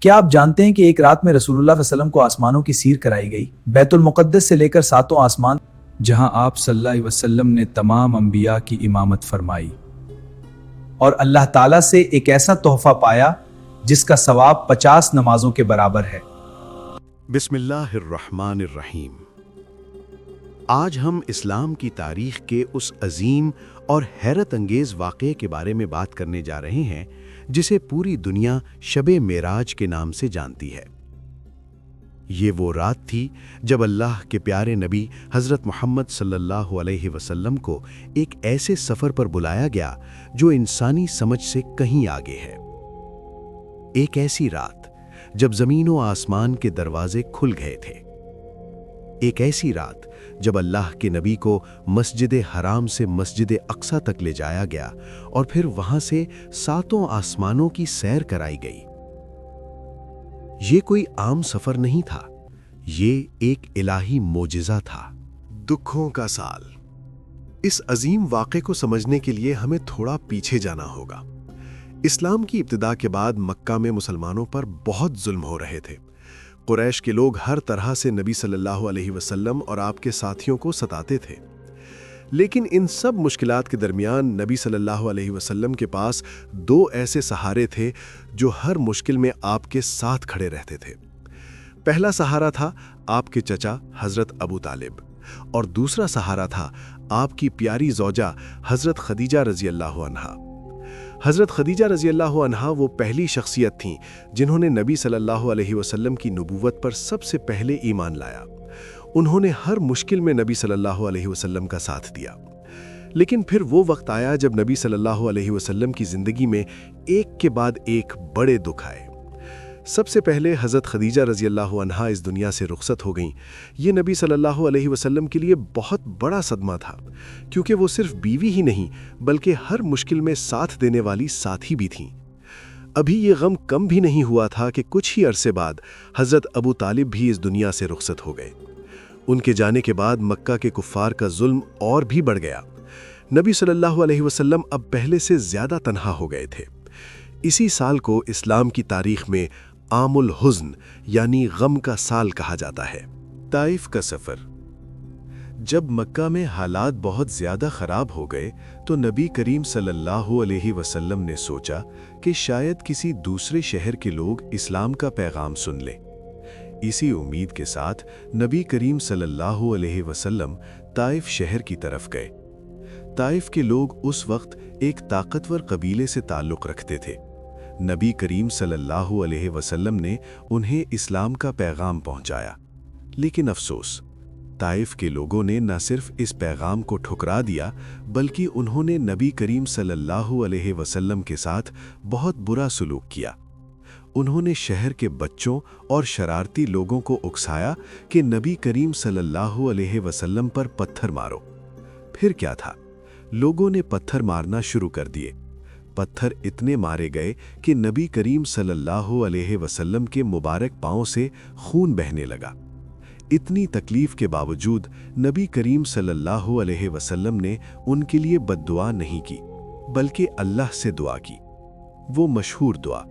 کیا آپ جانتے ہیں کہ ایک رات میں رسول اللہ صلی اللہ علیہ وسلم کو آسمانوں کی سیر کرائی گئی، بیت المقدس سے لے کر ساتوں آسمان، جہاں آپ صلی اللہ علیہ وسلم نے تمام انبیاء کی امامت فرمائی اور اللہ تعالیٰ سے ایک ایسا تحفہ پایا جس کا ثواب 50 نمازوں کے برابر ہے۔ بسم اللہ الرحمن الرحیم۔ آج ہم اسلام کی تاریخ کے اس عظیم اور حیرت انگیز واقعے کے بارے میں بات کرنے جا رہے ہیں جسے پوری دنیا شب معراج کے نام سے جانتی ہے۔ یہ وہ رات تھی جب اللہ کے پیارے نبی حضرت محمد صلی اللہ علیہ وسلم کو ایک ایسے سفر پر بلایا گیا جو انسانی سمجھ سے کہیں آگے ہے۔ ایک ایسی رات جب زمین و آسمان کے دروازے کھل گئے تھے، ایک ایسی رات جب اللہ کے نبی کو مسجد حرام سے مسجد اقصیٰ تک لے جایا گیا اور پھر وہاں سے ساتوں آسمانوں کی سیر کرائی گئی۔ یہ کوئی عام سفر نہیں تھا، یہ ایک الہی معجزہ تھا۔ دکھوں کا سال۔ اس عظیم واقعے کو سمجھنے کے لیے ہمیں تھوڑا پیچھے جانا ہوگا۔ اسلام کی ابتدا کے بعد مکہ میں مسلمانوں پر بہت ظلم ہو رہے تھے۔ قریش کے لوگ ہر طرح سے نبی صلی اللہ علیہ وسلم اور آپ کے ساتھیوں کو ستاتے تھے، لیکن ان سب مشکلات کے درمیان نبی صلی اللہ علیہ وسلم کے پاس دو ایسے سہارے تھے جو ہر مشکل میں آپ کے ساتھ کھڑے رہتے تھے۔ پہلا سہارا تھا آپ کے چچا حضرت ابو طالب، اور دوسرا سہارا تھا آپ کی پیاری زوجہ حضرت خدیجہ رضی اللہ عنہا۔ حضرت خدیجہ رضی اللہ عنہا وہ پہلی شخصیت تھیں جنہوں نے نبی صلی اللہ علیہ وسلم کی نبوت پر سب سے پہلے ایمان لایا۔ انہوں نے ہر مشکل میں نبی صلی اللہ علیہ وسلم کا ساتھ دیا۔ لیکن پھر وہ وقت آیا جب نبی صلی اللہ علیہ وسلم کی زندگی میں ایک کے بعد ایک بڑے دکھ آئے۔ سب سے پہلے حضرت خدیجہ رضی اللہ عنہا اس دنیا سے رخصت ہو گئیں۔ یہ نبی صلی اللہ علیہ وسلم کے لیے بہت بڑا صدمہ تھا، کیونکہ وہ صرف بیوی ہی نہیں بلکہ ہر مشکل میں ساتھ دینے والی ساتھی بھی تھیں۔ ابھی یہ غم کم بھی نہیں ہوا تھا کہ کچھ ہی عرصے بعد حضرت ابو طالب بھی اس دنیا سے رخصت ہو گئے۔ ان کے جانے کے بعد مکہ کے کفار کا ظلم اور بھی بڑھ گیا۔ نبی صلی اللہ علیہ وسلم اب پہلے سے زیادہ تنہا ہو گئے تھے۔ اسی سال کو اسلام کی تاریخ میں عام الحزن یعنی غم کا سال کہا جاتا ہے۔ طائف کا سفر۔ جب مکہ میں حالات بہت زیادہ خراب ہو گئے تو نبی کریم صلی اللہ علیہ وسلم نے سوچا کہ شاید کسی دوسرے شہر کے لوگ اسلام کا پیغام سن لیں۔ اسی امید کے ساتھ نبی کریم صلی اللہ علیہ وسلم طائف شہر کی طرف گئے۔ طائف کے لوگ اس وقت ایک طاقتور قبیلے سے تعلق رکھتے تھے۔ نبی کریم صلی اللہ علیہ وسلم نے انہیں اسلام کا پیغام پہنچایا، لیکن افسوس، طائف کے لوگوں نے نہ صرف اس پیغام کو ٹھکرا دیا بلکہ انہوں نے نبی کریم صلی اللہ علیہ وسلم کے ساتھ بہت برا سلوک کیا۔ انہوں نے شہر کے بچوں اور شرارتی لوگوں کو اکسایا کہ نبی کریم صلی اللہ علیہ وسلم پر پتھر مارو۔ پھر کیا تھا؟ لوگوں نے پتھر مارنا شروع کر دیے۔ پتھر اتنے مارے گئے کہ نبی کریم صلی اللہ علیہ وسلم کے مبارک پاؤں سے خون بہنے لگا۔ اتنی تکلیف کے باوجود نبی کریم صلی اللہ علیہ وسلم نے ان کے لیے بد دعا نہیں کی بلکہ اللہ سے دعا کی، وہ مشہور دعا۔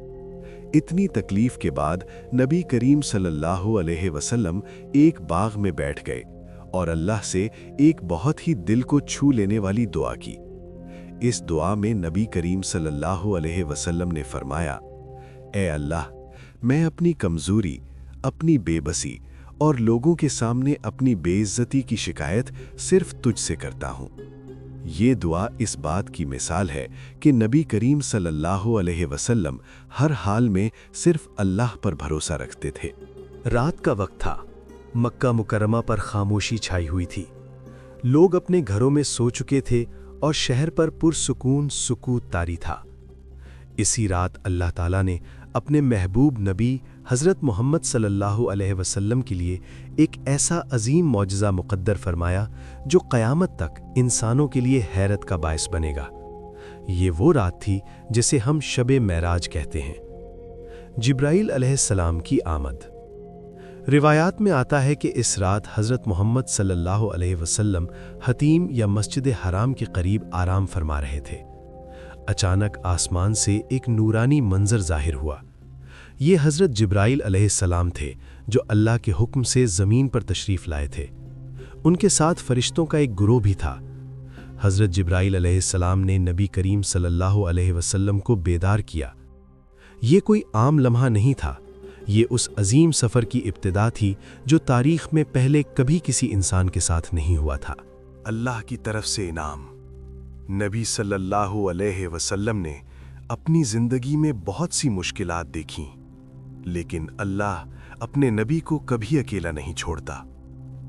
اتنی تکلیف کے بعد نبی کریم صلی اللہ علیہ وسلم ایک باغ میں بیٹھ گئے اور اللہ سے ایک بہت ہی دل کو چھو لینے والی دعا کی۔ اس دعا میں نبی کریم صلی اللہ علیہ وسلم نے فرمایا، اے اللہ، میں اپنی کمزوری، اپنی بے بسی اور لوگوں کے سامنے اپنی بے عزتی کی شکایت صرف تجھ سے کرتا ہوں۔ یہ دعا اس بات کی مثال ہے کہ نبی کریم صلی اللہ علیہ وسلم ہر حال میں صرف اللہ پر بھروسہ رکھتے تھے۔ رات کا وقت تھا، مکہ مکرمہ پر خاموشی چھائی ہوئی تھی۔ لوگ اپنے گھروں میں سو چکے تھے اور شہر پر پرسکون سکوت طاری تھا۔ اسی رات اللہ تعالیٰ نے اپنے محبوب نبی حضرت محمد صلی اللہ علیہ وسلم کے لیے ایک ایسا عظیم معجزہ مقدر فرمایا جو قیامت تک انسانوں کے لیے حیرت کا باعث بنے گا۔ یہ وہ رات تھی جسے ہم شب معراج کہتے ہیں۔ جبرائیل علیہ السلام کی آمد۔ روایات میں آتا ہے کہ اس رات حضرت محمد صلی اللہ علیہ وسلم حتیم یا مسجد حرام کے قریب آرام فرما رہے تھے۔ اچانک آسمان سے ایک نورانی منظر ظاہر ہوا۔ یہ حضرت جبرائیل علیہ السلام تھے جو اللہ کے حکم سے زمین پر تشریف لائے تھے۔ ان کے ساتھ فرشتوں کا ایک گروہ بھی تھا۔ حضرت جبرائیل علیہ السلام نے نبی کریم صلی اللہ علیہ وسلم کو بیدار کیا۔ یہ کوئی عام لمحہ نہیں تھا، یہ اس عظیم سفر کی ابتدا تھی جو تاریخ میں پہلے کبھی کسی انسان کے ساتھ نہیں ہوا تھا۔ اللہ کی طرف سے انعام۔ نبی صلی اللہ علیہ وسلم نے اپنی زندگی میں بہت سی مشکلات دیکھیں، لیکن اللہ اپنے نبی کو کبھی اکیلا نہیں چھوڑتا۔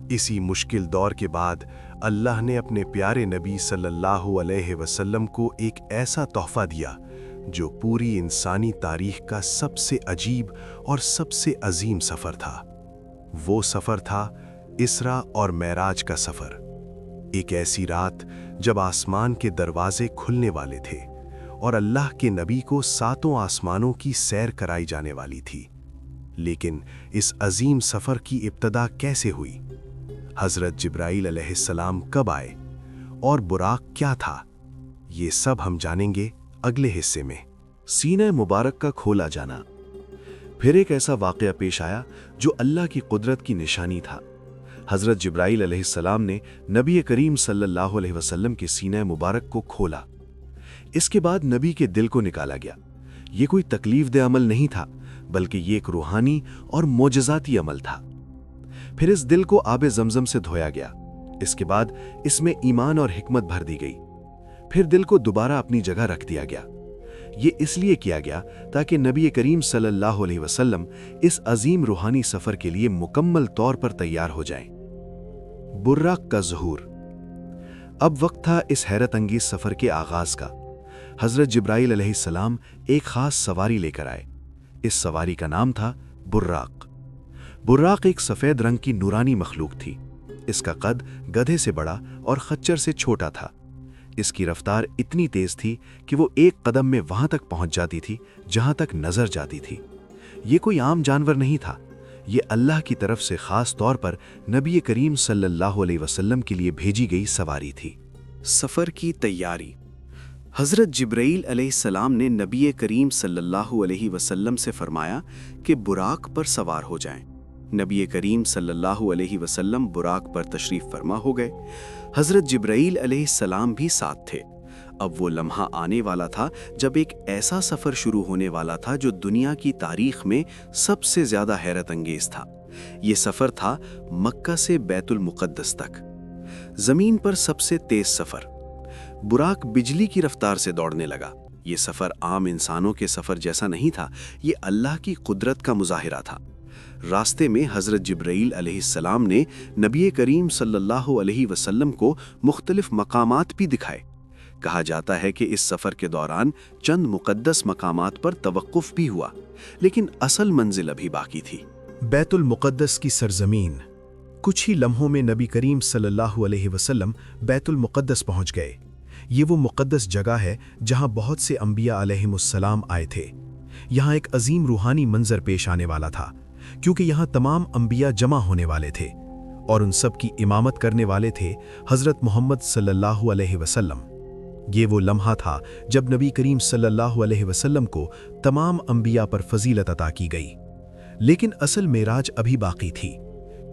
اسی مشکل دور کے بعد اللہ نے اپنے پیارے نبی صلی اللہ علیہ وسلم کو ایک ایسا تحفہ دیا جو پوری انسانی تاریخ کا سب سے عجیب اور سب سے عظیم سفر تھا۔ وہ سفر تھا اسرا اور معراج کا سفر۔ ایک ایسی رات جب آسمان کے دروازے کھلنے والے تھے اور اللہ کے نبی کو 7 آسمانوں کی سیر کرائی جانے والی تھی۔ لیکن اس عظیم سفر کی ابتدا کیسے ہوئی؟ حضرت جبرائیل علیہ السلام کب آئے اور براق کیا تھا؟ یہ سب ہم جانیں گے اگلے حصے میں۔ سینہ مبارک کا کھولا جانا۔ پھر ایک ایسا واقعہ پیش آیا جو اللہ کی قدرت کی نشانی تھا۔ حضرت جبرائیل علیہ السلام نے نبی کریم صلی اللہ علیہ وسلم کے سینہ مبارک کو کھولا۔ اس کے بعد نبی کے دل کو نکالا گیا۔ یہ کوئی تکلیف دہ عمل نہیں تھا، بلکہ یہ ایک روحانی اور معجزاتی عمل تھا۔ پھر اس دل کو آب زمزم سے دھویا گیا۔ اس کے بعد اس میں ایمان اور حکمت بھر دی گئی۔ پھر دل کو دوبارہ اپنی جگہ رکھ دیا گیا۔ یہ اس لیے کیا گیا تاکہ نبی کریم صلی اللہ علیہ وسلم اس عظیم روحانی سفر کے لیے مکمل طور پر تیار ہو جائیں۔ براق کا ظہور۔ اب وقت تھا اس حیرت انگیز سفر کے آغاز کا۔ حضرت جبرائیل علیہ السلام ایک خاص سواری لے کر آئے۔ اس سواری کا نام تھا براق۔ براق ایک سفید رنگ کی نورانی مخلوق تھی۔ اس کا قد گدھے سے بڑا اور خچر سے چھوٹا تھا۔ اس کی رفتار اتنی تیز تھی کہ وہ ایک قدم میں وہاں تک پہنچ جاتی تھی جہاں تک نظر جاتی تھی۔ یہ کوئی عام جانور نہیں تھا، یہ اللہ کی طرف سے خاص طور پر نبی کریم صلی اللہ علیہ وسلم کے لیے بھیجی گئی سواری تھی۔ سفر کی تیاری۔ حضرت جبرائیل علیہ السلام نے نبی کریم صلی اللہ علیہ وسلم سے فرمایا کہ براق پر سوار ہو جائیں۔ نبی کریم صلی اللہ علیہ وسلم براق پر تشریف فرما ہو گئے۔ حضرت جبرائیل علیہ السلام بھی ساتھ تھے۔ اب وہ لمحہ آنے والا تھا جب ایک ایسا سفر شروع ہونے والا تھا جو دنیا کی تاریخ میں سب سے زیادہ حیرت انگیز تھا۔ یہ سفر تھا مکہ سے بیت المقدس تک، زمین پر سب سے تیز سفر۔ براق بجلی کی رفتار سے دوڑنے لگا۔ یہ سفر عام انسانوں کے سفر جیسا نہیں تھا، یہ اللہ کی قدرت کا مظاہرہ تھا۔ راستے میں حضرت جبرائیل علیہ السلام نے نبی کریم صلی اللہ علیہ وسلم کو مختلف مقامات بھی دکھائے۔ کہا جاتا ہے کہ اس سفر کے دوران چند مقدس مقامات پر توقف بھی ہوا، لیکن اصل منزل ابھی باقی تھی۔ بیت المقدس کی سرزمین۔ کچھ ہی لمحوں میں نبی کریم صلی اللہ علیہ وسلم بیت المقدس پہنچ گئے۔ یہ وہ مقدس جگہ ہے جہاں بہت سے انبیاء علیہم السلام آئے تھے۔ یہاں ایک عظیم روحانی منظر پیش آنے والا تھا، کیونکہ یہاں تمام انبیاء جمع ہونے والے تھے اور ان سب کی امامت کرنے والے تھے حضرت محمد صلی اللہ علیہ وسلم۔ یہ وہ لمحہ تھا جب نبی کریم صلی اللہ علیہ وسلم کو تمام انبیاء پر فضیلت عطا کی گئی۔ لیکن اصل معراج ابھی باقی تھی،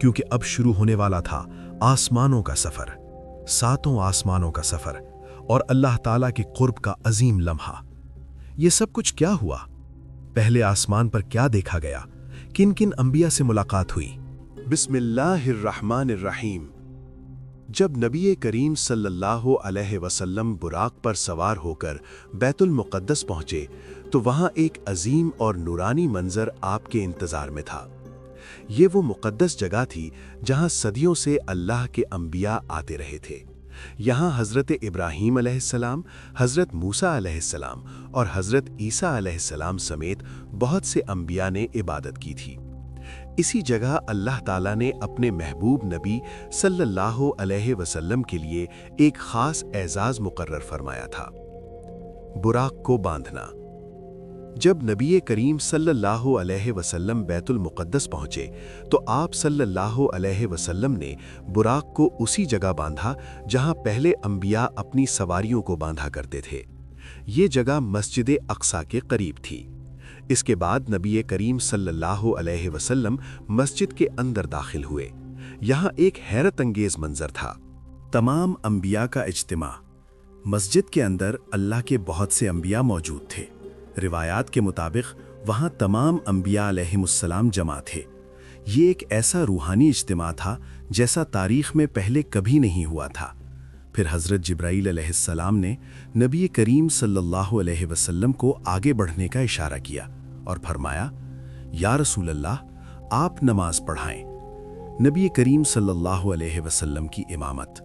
کیونکہ اب شروع ہونے والا تھا آسمانوں کا سفر، 7 آسمانوں کا سفر اور اللہ تعالیٰ کے قرب کا عظیم لمحہ۔ یہ سب کچھ کیا ہوا؟ پہلے آسمان پر کیا دیکھا گیا؟ کن کن انبیاء سے ملاقات ہوئی؟ بسم اللہ الرحمن الرحیم۔ جب نبی کریم صلی اللہ علیہ وسلم براق پر سوار ہو کر بیت المقدس پہنچے تو وہاں ایک عظیم اور نورانی منظر آپ کے انتظار میں تھا۔ یہ وہ مقدس جگہ تھی جہاں صدیوں سے اللہ کے انبیاء آتے رہے تھے۔ یہاں حضرت ابراہیم علیہ السلام، حضرت موسیٰ علیہ السلام اور حضرت عیسیٰ علیہ السلام سمیت بہت سے انبیاء نے عبادت کی تھی۔ اسی جگہ اللہ تعالیٰ نے اپنے محبوب نبی صلی اللہ علیہ وسلم کے لیے ایک خاص اعزاز مقرر فرمایا تھا، براق کو باندھنا۔ جب نبی کریم صلی اللہ علیہ وسلم بیت المقدس پہنچے تو آپ صلی اللہ علیہ وسلم نے براق کو اسی جگہ باندھا جہاں پہلے انبیاء اپنی سواریوں کو باندھا کرتے تھے۔ یہ جگہ مسجد اقصیٰ کے قریب تھی۔ اس کے بعد نبی کریم صلی اللہ علیہ وسلم مسجد کے اندر داخل ہوئے۔ یہاں ایک حیرت انگیز منظر تھا۔ تمام انبیاء کا اجتماع۔ مسجد کے اندر اللہ کے بہت سے انبیاء موجود تھے۔ روایات کے مطابق وہاں تمام انبیاء علیہم السلام جمع تھے۔ یہ ایک ایسا روحانی اجتماع تھا جیسا تاریخ میں پہلے کبھی نہیں ہوا تھا۔ پھر حضرت جبرائیل علیہ السلام نے نبی کریم صلی اللہ علیہ وسلم کو آگے بڑھنے کا اشارہ کیا اور فرمایا، یا رسول اللہ، آپ نماز پڑھائیں۔ نبی کریم صلی اللہ علیہ وسلم کی امامت۔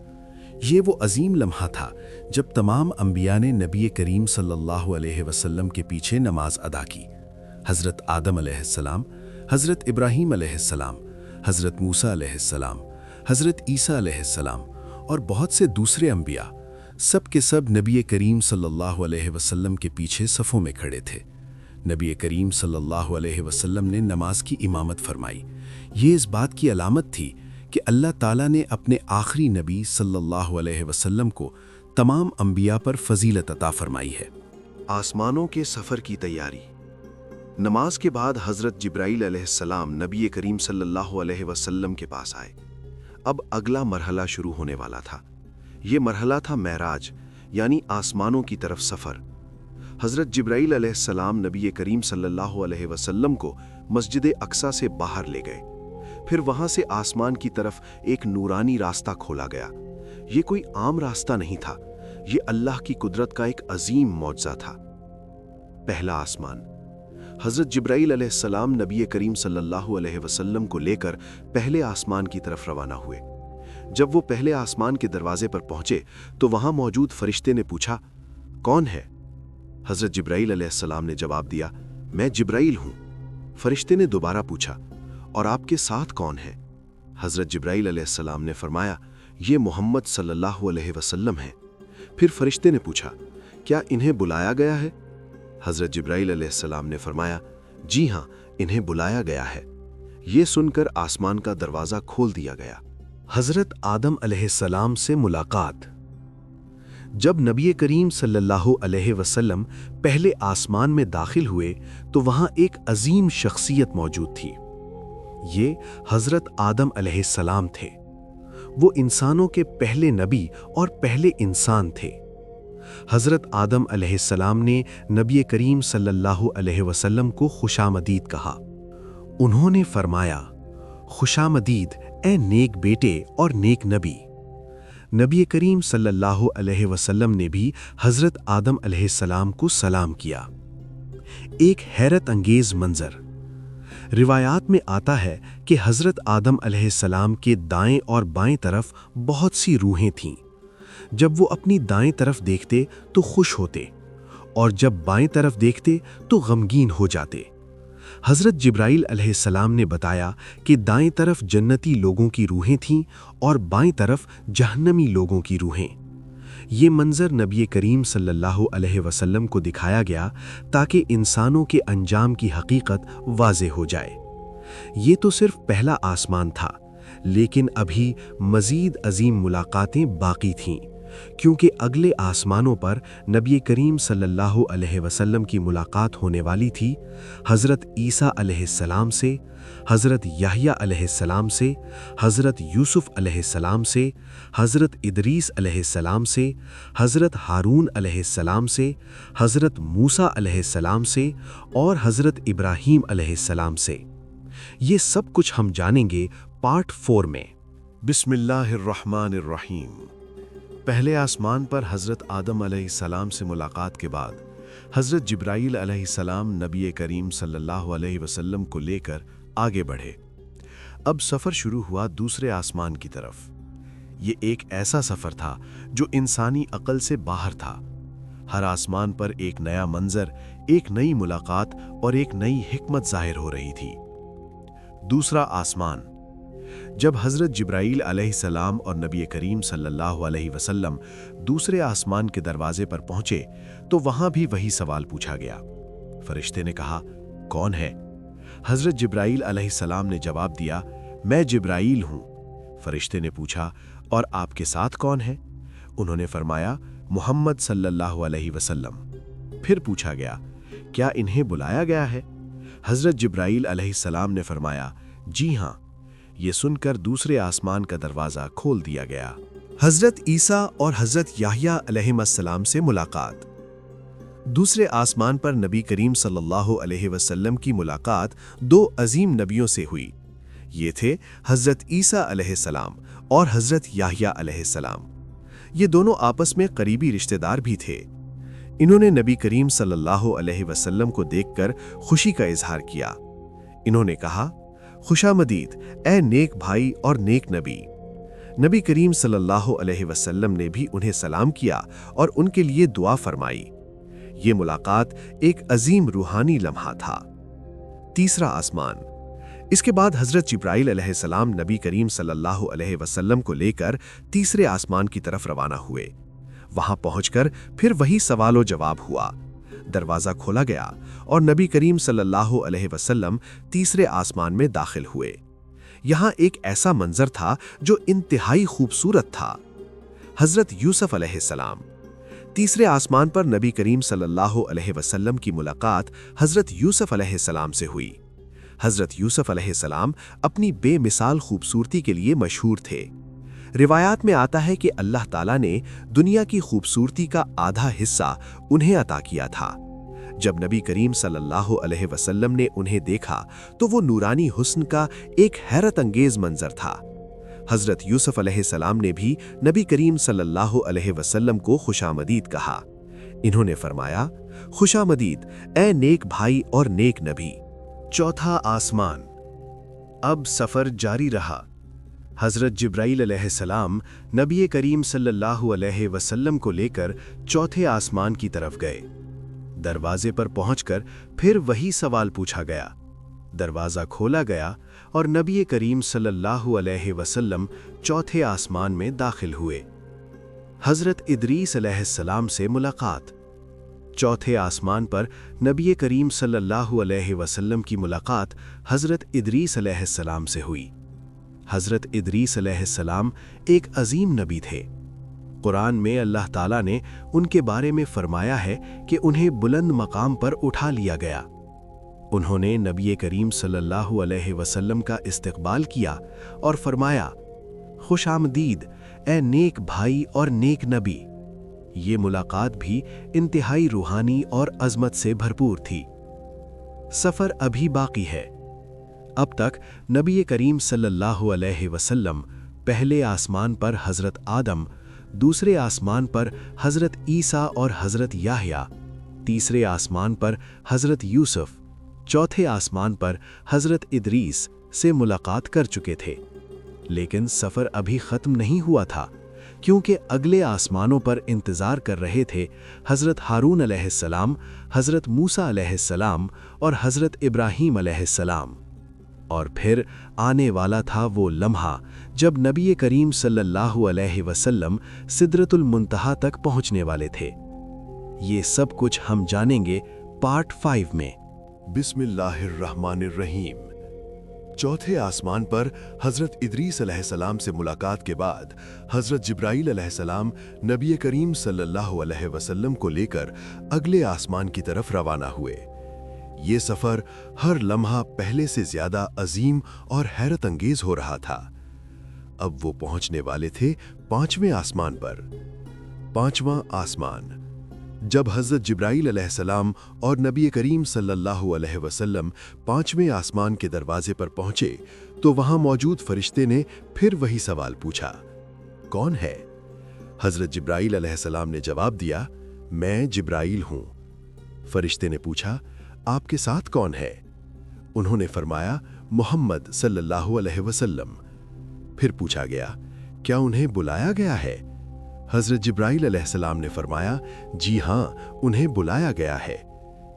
یہ وہ عظیم لمحہ تھا جب تمام انبیاء نے نبی کریم صلی اللہ علیہ وسلم کے پیچھے نماز ادا کی۔ حضرت آدم علیہ السلام، حضرت ابراہیم علیہ السلام، حضرت موسیٰ علیہ السلام، حضرت عیسیٰ علیہ السلام اور بہت سے دوسرے انبیاء، سب کے سب نبی کریم صلی اللہ علیہ وسلم کے پیچھے صفوں میں کھڑے تھے۔ نبی کریم صلی اللہ علیہ وسلم نے نماز کی امامت فرمائی۔ یہ اس بات کی علامت تھی کہ اللہ تعالیٰ نے اپنے آخری نبی صلی اللہ علیہ وسلم کو تمام انبیاء پر فضیلت عطا فرمائی ہے۔ آسمانوں کے سفر کی تیاری۔ نماز کے بعد حضرت جبرائیل علیہ السلام نبی کریم صلی اللہ علیہ وسلم کے پاس آئے۔ اب اگلا مرحلہ شروع ہونے والا تھا۔ یہ مرحلہ تھا معراج، یعنی آسمانوں کی طرف سفر۔ حضرت جبرائیل علیہ السلام نبی کریم صلی اللہ علیہ وسلم کو مسجد اقصیٰ سے باہر لے گئے۔ پھر وہاں سے آسمان کی طرف ایک نورانی راستہ کھولا گیا۔ یہ کوئی عام راستہ نہیں تھا، یہ اللہ کی قدرت کا ایک عظیم معجزہ تھا۔ پہلا آسمان۔ حضرت جبرائیل علیہ السلام نبی کریم صلی اللہ علیہ وسلم کو لے کر پہلے آسمان کی طرف روانہ ہوئے۔ جب وہ پہلے آسمان کے دروازے پر پہنچے تو وہاں موجود فرشتے نے پوچھا، کون ہے؟ حضرت جبرائیل علیہ السلام نے جواب دیا، میں جبرائیل ہوں۔ فرشتے نے دوبارہ پوچھا، اور آپ کے ساتھ کون ہے؟ حضرت جبرائیل علیہ السلام نے فرمایا، یہ محمد صلی اللہ علیہ وسلم ہیں۔ پھر فرشتے نے پوچھا، کیا انہیں بلایا گیا ہے؟ حضرت جبرائیل علیہ السلام نے فرمایا، جی ہاں، انہیں بلایا گیا ہے۔ یہ سن کر آسمان کا دروازہ کھول دیا گیا۔ حضرت آدم علیہ السلام سے ملاقات۔ جب نبی کریم صلی اللہ علیہ وسلم پہلے آسمان میں داخل ہوئے تو وہاں ایک عظیم شخصیت موجود تھی۔ یہ حضرت آدم علیہ السلام تھے۔ وہ انسانوں کے پہلے نبی اور پہلے انسان تھے۔ حضرت آدم علیہ السلام نے نبی کریم صلی اللہ علیہ وسلم کو خوشامدید کہا۔ انہوں نے فرمایا، خوشامدید اے نیک بیٹے اور نیک نبی۔ نبی کریم صلی اللہ علیہ وسلم نے بھی حضرت آدم علیہ السلام کو سلام کیا۔ ایک حیرت انگیز منظر۔ روایات میں آتا ہے کہ حضرت آدم علیہ السلام کے دائیں اور بائیں طرف بہت سی روحیں تھیں۔ جب وہ اپنی دائیں طرف دیکھتے تو خوش ہوتے، اور جب بائیں طرف دیکھتے تو غمگین ہو جاتے۔ حضرت جبرائیل علیہ السلام نے بتایا کہ دائیں طرف جنتی لوگوں کی روحیں تھیں اور بائیں طرف جہنمی لوگوں کی روحیں۔ یہ منظر نبی کریم صلی اللہ علیہ وسلم کو دکھایا گیا تاکہ انسانوں کے انجام کی حقیقت واضح ہو جائے۔ یہ تو صرف پہلا آسمان تھا، لیکن ابھی مزید عظیم ملاقاتیں باقی تھیں، کیونکہ اگلے آسمانوں پر نبی کریم صلی اللہ علیہ وسلم کی ملاقات ہونے والی تھی حضرت عیسیٰ علیہ السلام سے، حضرت یحییٰ علیہ السلام سے، حضرت یوسف علیہ السلام سے، حضرت ادریس علیہ السلام سے، حضرت ہارون علیہ السلام سے، حضرت موسیٰ علیہ السلام سے اور حضرت ابراہیم علیہ السلام سے۔ یہ سب کچھ ہم جانیں گے پارٹ 4 میں۔ بسم اللہ الرحمن الرحیم۔ پہلے آسمان پر حضرت آدم علیہ السلام سے ملاقات کے بعد حضرت جبرائیل علیہ السلام نبی کریم صلی اللہ علیہ وسلم کو لے کر آگے بڑھے۔ اب سفر شروع ہوا دوسرے آسمان کی طرف۔ یہ ایک ایسا سفر تھا جو انسانی عقل سے باہر تھا۔ ہر آسمان پر ایک نیا منظر، ایک نئی ملاقات اور ایک نئی حکمت ظاہر ہو رہی تھی۔ دوسرا آسمان۔ جب حضرت جبرائیل علیہ السلام اور نبی کریم صلی اللہ علیہ وسلم دوسرے آسمان کے دروازے پر پہنچے تو وہاں بھی وہی سوال پوچھا گیا۔ فرشتے نے کہا، کون ہے؟ حضرت جبرائیل علیہ السلام نے جواب دیا، میں جبرائیل ہوں۔ فرشتے نے پوچھا، اور آپ کے ساتھ کون ہے؟ انہوں نے فرمایا، محمد صلی اللہ علیہ وسلم۔ پھر پوچھا گیا، کیا انہیں بلایا گیا ہے؟ حضرت جبرائیل علیہ السلام نے فرمایا، جی ہاں۔ یہ سن کر دوسرے آسمان کا دروازہ کھول دیا گیا۔ حضرت عیسیٰ اور حضرت یحییٰ علیہ السلام سے ملاقات۔ دوسرے آسمان پر نبی کریم صلی اللہ علیہ وسلم کی ملاقات دو عظیم نبیوں سے ہوئی۔ یہ تھے حضرت عیسیٰ علیہ السلام اور حضرت یحییٰ علیہ السلام۔ یہ دونوں آپس میں قریبی رشتہ دار بھی تھے۔ انہوں نے نبی کریم صلی اللہ علیہ وسلم کو دیکھ کر خوشی کا اظہار کیا۔ انہوں نے کہا، خوشامدید اے نیک بھائی اور نیک نبی۔ نبی کریم صلی اللہ علیہ وسلم نے بھی انہیں سلام کیا اور ان کے لیے دعا فرمائی۔ یہ ملاقات ایک عظیم روحانی لمحہ تھا۔ تیسرا آسمان۔ اس کے بعد حضرت جبرائیل علیہ السلام نبی کریم صلی اللہ علیہ وسلم کو لے کر تیسرے آسمان کی طرف روانہ ہوئے۔ وہاں پہنچ کر پھر وہی سوال و جواب ہوا۔ دروازہ کھولا گیا اور نبی کریم صلی اللہ علیہ وسلم تیسرے آسمان میں داخل ہوئے۔ یہاں ایک ایسا منظر تھا جو انتہائی خوبصورت تھا۔ حضرت یوسف علیہ السلام۔ تیسرے آسمان پر نبی کریم صلی اللہ علیہ وسلم کی ملاقات حضرت یوسف علیہ السلام سے ہوئی۔ حضرت یوسف علیہ السلام اپنی بے مثال خوبصورتی کے لیے مشہور تھے۔ روایات میں آتا ہے کہ اللہ تعالیٰ نے دنیا کی خوبصورتی کا آدھا حصہ انہیں عطا کیا تھا۔ جب نبی کریم صلی اللہ علیہ وسلم نے انہیں دیکھا تو وہ نورانی حسن کا ایک حیرت انگیز منظر تھا۔ حضرت یوسف علیہ السلام نے بھی نبی کریم صلی اللہ علیہ وسلم کو خوشامدید کہا۔ انہوں نے فرمایا، خوشامدید اے نیک بھائی اور نیک نبی۔ چوتھا آسمان۔ اب سفر جاری رہا۔ حضرت جبرائیل علیہ السلام نبی کریم صلی اللہ علیہ وسلم کو لے کر چوتھے آسمان کی طرف گئے۔ دروازے پر پہنچ کر پھر وہی سوال پوچھا گیا۔ دروازہ کھولا گیا اور نبی کریم صلی اللہ علیہ وسلم چوتھے آسمان میں داخل ہوئے۔ حضرت ادریس علیہ السلام سے ملاقات۔ چوتھے آسمان پر نبی کریم صلی اللہ علیہ وسلم کی ملاقات حضرت ادریس علیہ السلام سے ہوئی۔ حضرت ادریس علیہ السلام ایک عظیم نبی تھے۔ قرآن میں اللہ تعالیٰ نے ان کے بارے میں فرمایا ہے کہ انہیں بلند مقام پر اٹھا لیا گیا۔ انہوں نے نبی کریم صلی اللہ علیہ وسلم کا استقبال کیا اور فرمایا، خوش آمدید اے نیک بھائی اور نیک نبی۔ یہ ملاقات بھی انتہائی روحانی اور عظمت سے بھرپور تھی۔ سفر ابھی باقی ہے۔ اب تک نبی کریم صلی اللہ علیہ وسلم پہلے آسمان پر حضرت آدم، دوسرے آسمان پر حضرت عیسیٰ اور حضرت یحییٰ، تیسرے آسمان پر حضرت یوسف، چوتھے آسمان پر حضرت ادریس سے ملاقات کر چکے تھے۔ لیکن سفر ابھی ختم نہیں ہوا تھا، کیونکہ اگلے آسمانوں پر انتظار کر رہے تھے حضرت ہارون علیہ السلام، حضرت موسیٰ علیہ السلام اور حضرت ابراہیم علیہ السلام۔ اور پھر آنے والا تھا وہ لمحہ جب نبی کریم صلی اللہ علیہ وسلم سدرۃ المنتہا تک پہنچنے والے تھے۔ یہ سب کچھ ہم جانیں گے پارٹ 5 میں۔ بسم اللہ الرحمن الرحیم۔ چوتھے آسمان پر حضرت ادریس علیہ السلام سے ملاقات کے بعد حضرت جبرائیل علیہ السلام نبی کریم صلی اللہ علیہ وسلم کو لے کر اگلے آسمان کی طرف روانہ ہوئے۔ یہ سفر ہر لمحہ پہلے سے زیادہ عظیم اور حیرت انگیز ہو رہا تھا۔ اب وہ پہنچنے والے تھے 5ویں آسمان پر۔ 5واں آسمان۔ جب حضرت جبرائیل علیہ السلام اور نبی کریم صلی اللہ علیہ وسلم 5ویں آسمان کے دروازے پر پہنچے تو وہاں موجود فرشتے نے پھر وہی سوال پوچھا، کون ہے؟ حضرت جبرائیل علیہ السلام نے جواب دیا، میں جبرائیل ہوں۔ فرشتے نے پوچھا، آپ کے ساتھ کون ہے؟ انہوں نے فرمایا، محمد صلی اللہ علیہ وسلم۔ پھر پوچھا گیا، کیا انہیں بلایا گیا ہے؟ حضرت جبرائیل علیہ السلام نے فرمایا، جی ہاں، انہیں بلایا گیا ہے۔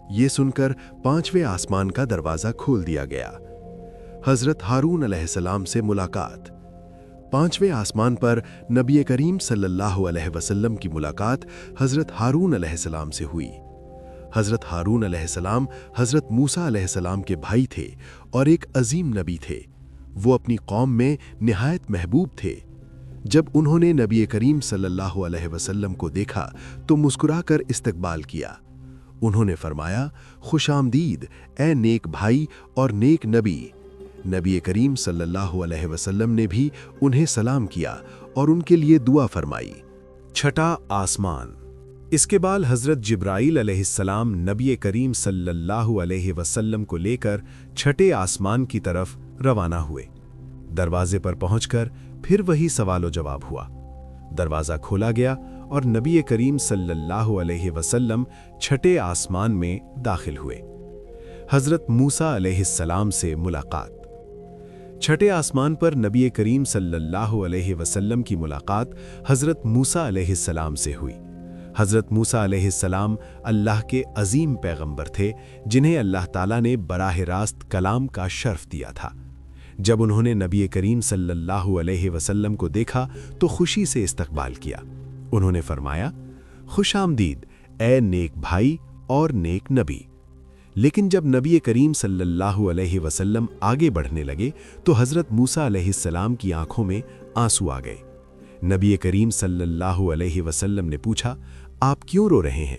یہ سن کر 5ویں آسمان کا دروازہ کھول دیا گیا۔ حضرت ہارون علیہ السلام سے ملاقات۔ 5ویں آسمان پر نبی کریم صلی اللہ علیہ وسلم کی ملاقات حضرت ہارون علیہ السلام سے ہوئی۔ حضرت ہارون علیہ السلام حضرت موسیٰ علیہ السلام کے بھائی تھے اور ایک عظیم نبی تھے۔ وہ اپنی قوم میں نہایت محبوب تھے۔ جب انہوں نے نبی کریم صلی اللہ علیہ وسلم کو دیکھا تو مسکرا کر استقبال کیا۔ انہوں نے فرمایا، خوش آمدید اے نیک بھائی اور نیک نبی۔ نبی کریم صلی اللہ علیہ وسلم نے بھی انہیں سلام کیا اور ان کے لیے دعا فرمائی۔ چھٹا آسمان۔ اس کے بعد حضرت جبرائیل علیہ السلام نبی کریم صلی اللہ علیہ وسلم کو لے کر چھٹے آسمان کی طرف روانہ ہوئے۔ دروازے پر پہنچ کر پھر وہی سوال و جواب ہوا۔ دروازہ کھولا گیا اور نبی کریم صلی اللہ علیہ وسلم چھٹے آسمان میں داخل ہوئے۔ حضرت موسیٰ علیہ السلام سے ملاقات۔ چھٹے آسمان پر نبی کریم صلی اللہ علیہ وسلم کی ملاقات حضرت موسیٰ علیہ السلام سے ہوئی۔ حضرت موسیٰ علیہ السلام اللہ کے عظیم پیغمبر تھے جنہیں اللہ تعالیٰ نے براہ راست کلام کا شرف دیا تھا۔ جب انہوں نے نبی کریم صلی اللہ علیہ وسلم کو دیکھا تو خوشی سے استقبال کیا۔ انہوں نے فرمایا، خوش آمدید اے نیک بھائی اور نیک نبی۔ لیکن جب نبی کریم صلی اللہ علیہ وسلم آگے بڑھنے لگے تو حضرت موسیٰ علیہ السلام کی آنکھوں میں آنسو آ گئے۔ نبی کریم صلی اللہ علیہ وسلم نے پوچھا، آپ کیوں رو رہے ہیں؟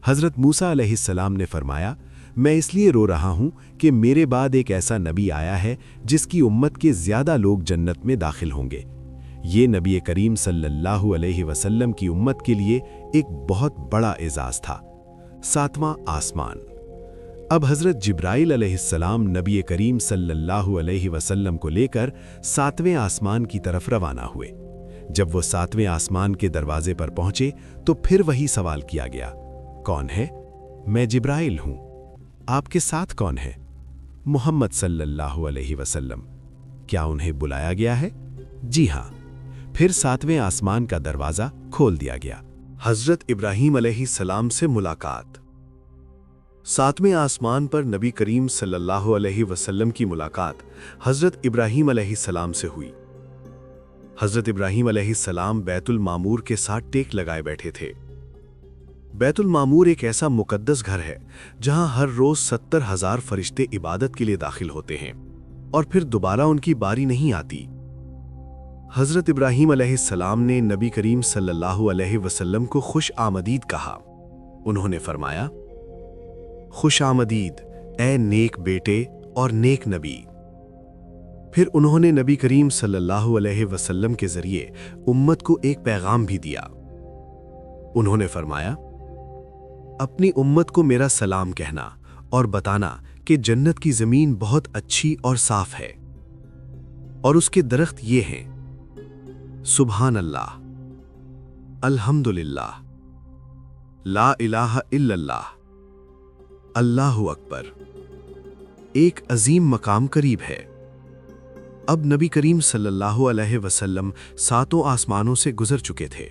حضرت موسیٰ علیہ السلام نے فرمایا، میں اس لیے رو رہا ہوں کہ میرے بعد ایک ایسا نبی آیا ہے جس کی امت کے زیادہ لوگ جنت میں داخل ہوں گے۔ یہ نبی کریم صلی اللہ علیہ وسلم کی امت کے لیے ایک بہت بڑا اعزاز تھا۔ ساتواں آسمان۔ اب حضرت جبرائیل علیہ السلام نبی کریم صلی اللہ علیہ وسلم کو لے کر 7ویں آسمان کی طرف روانہ ہوئے۔ جب وہ 7ویں آسمان کے دروازے پر پہنچے تو پھر وہی سوال کیا گیا، کون ہے؟ میں جبرائیل ہوں۔ آپ کے ساتھ کون ہے؟ محمد صلی اللہ علیہ وسلم۔ کیا انہیں بلایا گیا ہے؟ جی ہاں۔ پھر 7ویں آسمان کا دروازہ کھول دیا گیا۔ حضرت ابراہیم علیہ السلام سے ملاقات۔ 7ویں آسمان پر نبی کریم صلی اللہ علیہ وسلم کی ملاقات حضرت ابراہیم علیہ السلام سے ہوئی۔ حضرت ابراہیم علیہ السلام بیت المعمور کے ساتھ ٹیک لگائے بیٹھے تھے۔ بیت المعمور ایک ایسا مقدس گھر ہے جہاں ہر روز 70,000 فرشتے عبادت کے لیے داخل ہوتے ہیں اور پھر دوبارہ ان کی باری نہیں آتی۔ حضرت ابراہیم علیہ السلام نے نبی کریم صلی اللہ علیہ وسلم کو خوش آمدید کہا۔ انہوں نے فرمایا، خوش آمدید اے نیک بیٹے اور نیک نبی۔ پھر انہوں نے نبی کریم صلی اللہ علیہ وسلم کے ذریعے امت کو ایک پیغام بھی دیا۔ انہوں نے فرمایا، اپنی امت کو میرا سلام کہنا اور بتانا کہ جنت کی زمین بہت اچھی اور صاف ہے اور اس کے درخت یہ ہیں، سبحان اللہ، الحمدللہ، لا الہ الا اللہ، اللہ اکبر۔ ایک عظیم مقام قریب ہے۔ اب نبی کریم صلی اللہ علیہ وسلم 7 آسمانوں سے گزر چکے تھے،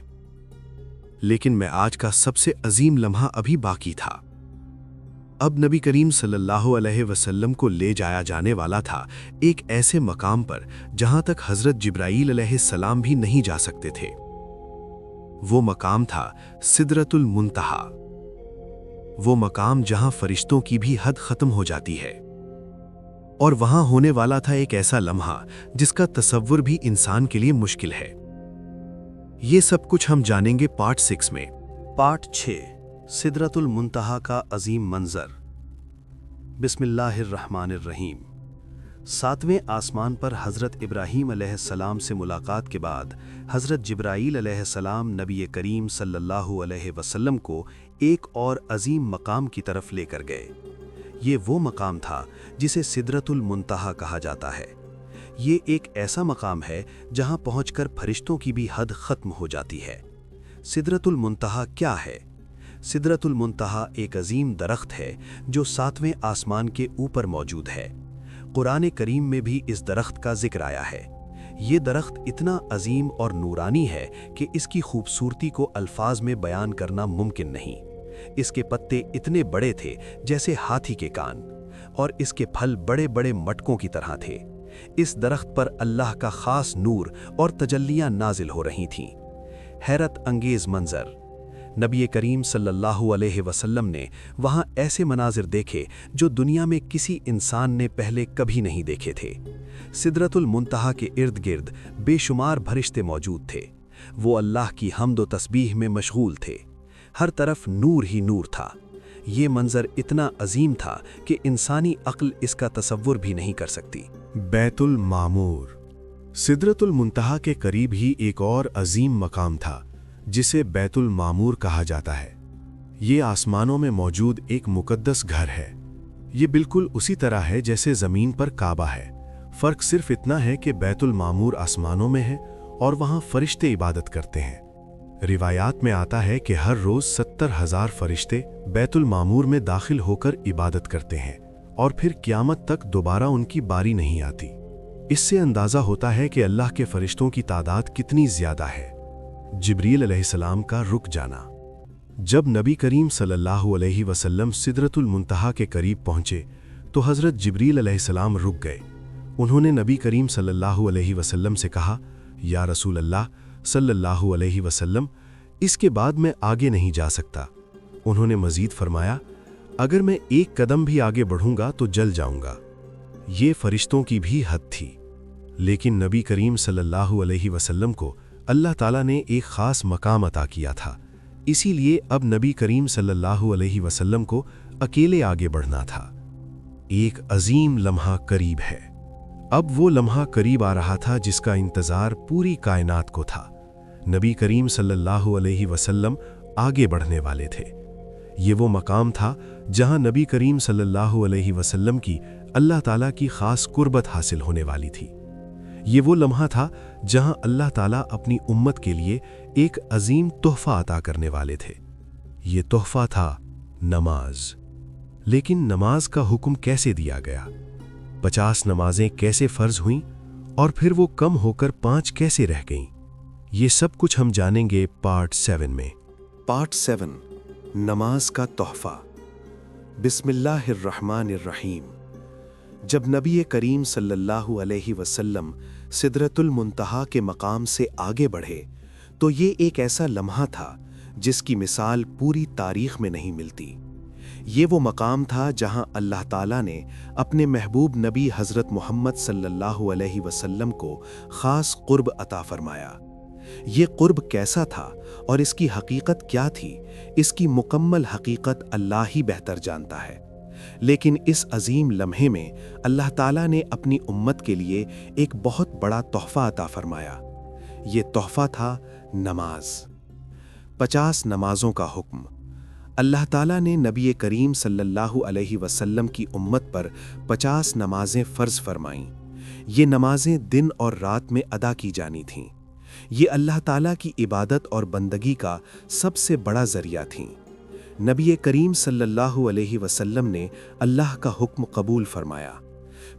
لیکن میں آج کا سب سے عظیم لمحہ ابھی باقی تھا۔ اب نبی کریم صلی اللہ علیہ وسلم کو لے جایا جانے والا تھا ایک ایسے مقام پر جہاں تک حضرت جبرائیل علیہ السلام بھی نہیں جا سکتے تھے۔ وہ مقام تھا سدرۃ المنتہا، وہ مقام جہاں فرشتوں کی بھی حد ختم ہو جاتی ہے، اور وہاں ہونے والا تھا ایک ایسا لمحہ جس کا تصور بھی انسان کے لیے مشکل ہے۔ یہ سب کچھ ہم جانیں گے پارٹ 6 میں۔ پارٹ 6، سدرۃ المنتہا کا عظیم منظر۔ بسم اللہ الرحمن الرحیم۔ 7ویں آسمان پر حضرت ابراہیم علیہ السلام سے ملاقات کے بعد حضرت جبرائیل علیہ السلام نبی کریم صلی اللہ علیہ وسلم کو ایک اور عظیم مقام کی طرف لے کر گئے۔ یہ وہ مقام تھا جسے سدرۃ المنتہا کہا جاتا ہے۔ یہ ایک ایسا مقام ہے جہاں پہنچ کر فرشتوں کی بھی حد ختم ہو جاتی ہے۔ سدرۃ المنتہا کیا ہے؟ سدرۃ المنتہا ایک عظیم درخت ہے جو 7ویں آسمان کے اوپر موجود ہے۔ قرآن کریم میں بھی اس درخت کا ذکر آیا ہے۔ یہ درخت اتنا عظیم اور نورانی ہے کہ اس کی خوبصورتی کو الفاظ میں بیان کرنا ممکن نہیں۔ اس کے پتے اتنے بڑے تھے جیسے ہاتھی کے کان، اور اس کے پھل بڑے بڑے مٹکوں کی طرح تھے۔ اس درخت پر اللہ کا خاص نور اور تجلیاں نازل ہو رہی تھیں۔ حیرت انگیز منظر۔ نبی کریم صلی اللہ علیہ وسلم نے وہاں ایسے مناظر دیکھے جو دنیا میں کسی انسان نے پہلے کبھی نہیں دیکھے تھے۔ سدرۃ المنتہا کے ارد گرد بے شمار فرشتے موجود تھے۔ وہ اللہ کی حمد و تسبیح میں مشغول تھے۔ ہر طرف نور ہی نور تھا۔ یہ منظر اتنا عظیم تھا کہ انسانی عقل اس کا تصور بھی نہیں کر سکتی۔ بیت المعمور سدرۃ المنتہا کے قریب ہی ایک اور عظیم مقام تھا جسے بیت المعمور کہا جاتا ہے۔ یہ آسمانوں میں موجود ایک مقدس گھر ہے۔ یہ بالکل اسی طرح ہے جیسے زمین پر کعبہ ہے، فرق صرف اتنا ہے کہ بیت المعمور آسمانوں میں ہے اور وہاں فرشتے عبادت کرتے ہیں۔ روایات میں آتا ہے کہ ہر روز 70,000 فرشتے بیت المعمور میں داخل ہو کر عبادت کرتے ہیں اور پھر قیامت تک دوبارہ ان کی باری نہیں آتی۔ اس سے اندازہ ہوتا ہے کہ اللہ کے فرشتوں کی تعداد کتنی زیادہ ہے۔ جبریل علیہ السلام کا رک جانا۔ جب نبی کریم صلی اللہ علیہ وسلم سدرۃ المنتہا کے قریب پہنچے تو حضرت جبریل علیہ السلام رک گئے۔ انہوں نے نبی کریم صلی اللہ علیہ وسلم سے کہا، یا رسول اللہ صلی اللہ علیہ وسلم، اس کے بعد میں آگے نہیں جا سکتا۔ انہوں نے مزید فرمایا، اگر میں ایک قدم بھی آگے بڑھوں گا تو جل جاؤں گا۔ یہ فرشتوں کی بھی حد تھی، لیکن نبی کریم صلی اللہ علیہ وسلم کو اللہ تعالیٰ نے ایک خاص مقام عطا کیا تھا، اسی لیے اب نبی کریم صلی اللہ علیہ وسلم کو اکیلے آگے بڑھنا تھا۔ ایک عظیم لمحہ قریب ہے۔ اب وہ لمحہ قریب آ رہا تھا جس کا انتظار پوری کائنات کو تھا۔ نبی کریم صلی اللہ علیہ وسلم آگے بڑھنے والے تھے۔ یہ وہ مقام تھا جہاں نبی کریم صلی اللہ علیہ وسلم کی اللہ تعالیٰ کی خاص قربت حاصل ہونے والی تھی۔ یہ وہ لمحہ تھا جہاں اللہ تعالیٰ اپنی امت کے لیے ایک عظیم تحفہ عطا کرنے والے تھے۔ یہ تحفہ تھا نماز۔ لیکن نماز کا حکم کیسے دیا گیا؟ 50 نمازیں کیسے فرض ہوئیں اور پھر وہ کم ہو کر 5 کیسے رہ گئیں؟ یہ سب کچھ ہم جانیں گے پارٹ 7 میں۔ پارٹ 7 نماز کا تحفہ۔ بسم اللہ الرحمن الرحیم۔ جب نبی کریم صلی اللہ علیہ وسلم سدرۃ المنتہا کے مقام سے آگے بڑھے تو یہ ایک ایسا لمحہ تھا جس کی مثال پوری تاریخ میں نہیں ملتی۔ یہ وہ مقام تھا جہاں اللہ تعالیٰ نے اپنے محبوب نبی حضرت محمد صلی اللہ علیہ وسلم کو خاص قرب عطا فرمایا۔ یہ قرب کیسا تھا اور اس کی حقیقت کیا تھی، اس کی مکمل حقیقت اللہ ہی بہتر جانتا ہے، لیکن اس عظیم لمحے میں اللہ تعالیٰ نے اپنی امت کے لیے ایک بہت بڑا تحفہ عطا فرمایا۔ یہ تحفہ تھا نماز۔ 50 نمازوں کا حکم۔ اللہ تعالیٰ نے نبی کریم صلی اللہ علیہ وسلم کی امت پر 50 نمازیں فرض فرمائیں۔ یہ نمازیں دن اور رات میں ادا کی جانی تھیں۔ یہ اللہ تعالیٰ کی عبادت اور بندگی کا سب سے بڑا ذریعہ تھیں۔ نبی کریم صلی اللہ علیہ وسلم نے اللہ کا حکم قبول فرمایا۔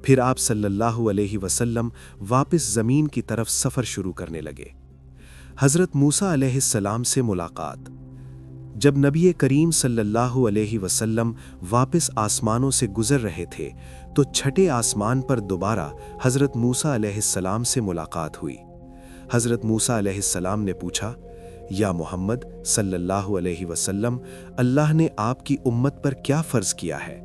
پھر آپ صلی اللہ علیہ وسلم واپس زمین کی طرف سفر شروع کرنے لگے۔ حضرت موسیٰ علیہ السلام سے ملاقات۔ جب نبی کریم صلی اللہ علیہ وسلم واپس آسمانوں سے گزر رہے تھے تو چھٹے آسمان پر دوبارہ حضرت موسیٰ علیہ السلام سے ملاقات ہوئی۔ حضرت موسیٰ علیہ السلام نے پوچھا، یا محمد صلی اللہ علیہ وسلم، اللہ نے آپ کی امت پر کیا فرض کیا ہے؟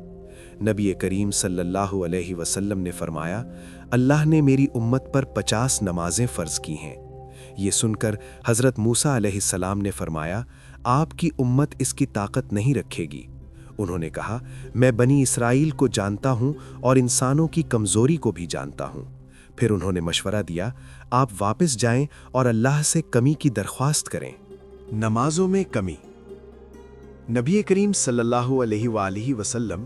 نبی کریم صلی اللہ علیہ وسلم نے فرمایا، اللہ نے میری امت پر 50 نمازیں فرض کی ہیں۔ یہ سن کر حضرت موسیٰ علیہ السلام نے فرمایا، آپ کی امت اس کی طاقت نہیں رکھے گی۔ انہوں نے کہا، میں بنی اسرائیل کو جانتا ہوں اور انسانوں کی کمزوری کو بھی جانتا ہوں۔ پھر انہوں نے مشورہ دیا، آپ واپس جائیں اور اللہ سے کمی کی درخواست کریں۔ نمازوں میں کمی۔ نبی کریم صلی اللہ علیہ وآلہ وسلم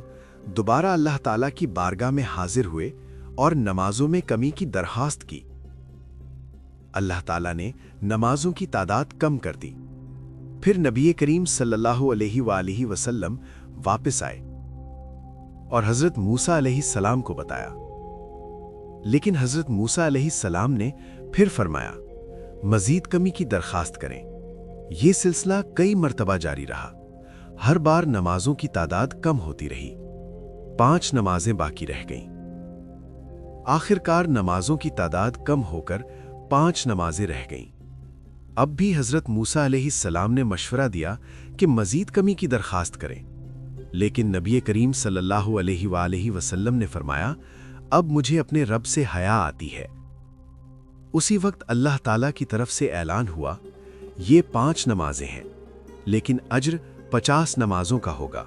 دوبارہ اللہ تعالیٰ کی بارگاہ میں حاضر ہوئے اور نمازوں میں کمی کی درخواست کی۔ اللہ تعالیٰ نے نمازوں کی تعداد کم کر دی۔ پھر نبی کریم صلی اللہ علیہ وآلہ وسلم واپس آئے اور حضرت موسیٰ علیہ السلام کو بتایا، لیکن حضرت موسیٰ علیہ السلام نے پھر فرمایا، مزید کمی کی درخواست کریں۔ یہ سلسلہ کئی مرتبہ جاری رہا۔ ہر بار نمازوں کی تعداد کم ہوتی رہی۔ 5 نمازیں باقی رہ گئیں۔ آخر کار نمازوں کی تعداد کم ہو کر 5 نمازیں رہ گئیں۔ اب بھی حضرت موسیٰ علیہ السلام نے مشورہ دیا کہ مزید کمی کی درخواست کریں، لیکن نبی کریم صلی اللہ علیہ وآلہ وسلم نے فرمایا، اب مجھے اپنے رب سے حیا آتی ہے۔ اسی وقت اللہ تعالیٰ کی طرف سے اعلان ہوا، یہ 5 نمازیں ہیں، لیکن اجر 50 نمازوں کا ہوگا۔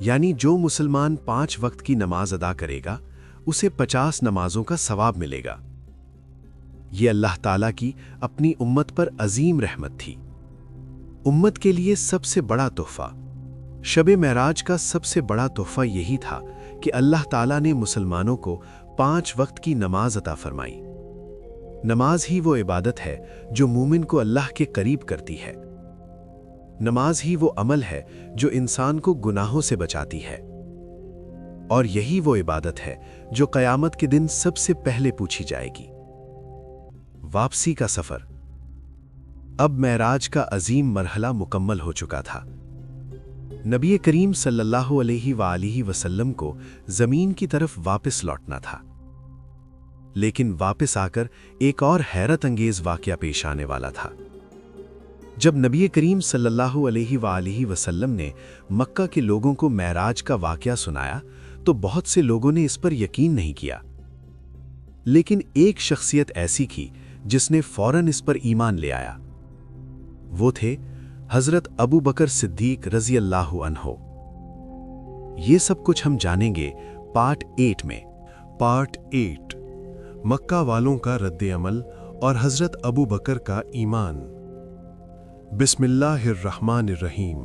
یعنی جو مسلمان 5 وقت کی نماز ادا کرے گا اسے 50 نمازوں کا ثواب ملے گا۔ یہ اللہ تعالیٰ کی اپنی امت پر عظیم رحمت تھی۔ امت کے لیے سب سے بڑا تحفہ، شب معراج کا سب سے بڑا تحفہ یہی تھا کہ اللہ تعالیٰ نے مسلمانوں کو 5 وقت کی نماز عطا فرمائی۔ نماز ہی وہ عبادت ہے جو مومن کو اللہ کے قریب کرتی ہے۔ نماز ہی وہ عمل ہے جو انسان کو گناہوں سے بچاتی ہے، اور یہی وہ عبادت ہے جو قیامت کے دن سب سے پہلے پوچھی جائے گی۔ واپسی کا سفر۔ اب معراج کا عظیم مرحلہ مکمل ہو چکا تھا۔ نبی کریم صلی اللہ علیہ وآلہ وسلم کو زمین کی طرف واپس لوٹنا تھا، لیکن واپس آ کر ایک اور حیرت انگیز واقعہ پیش آنے والا تھا۔ جب نبی کریم صلی اللہ علیہ وآلہ وسلم نے مکہ کے لوگوں کو معراج کا واقعہ سنایا تو بہت سے لوگوں نے اس پر یقین نہیں کیا، لیکن ایک شخصیت ایسی تھی جس نے فوراً اس پر ایمان لے آیا۔ وہ تھے حضرت ابو بکر صدیق رضی اللہ عنہ۔ یہ سب کچھ ہم جانیں گے پارٹ 8 میں۔ پارٹ 8، مکہ والوں کا رد عمل اور حضرت ابو بکر کا ایمان۔ بسم اللہ الرحمن الرحیم۔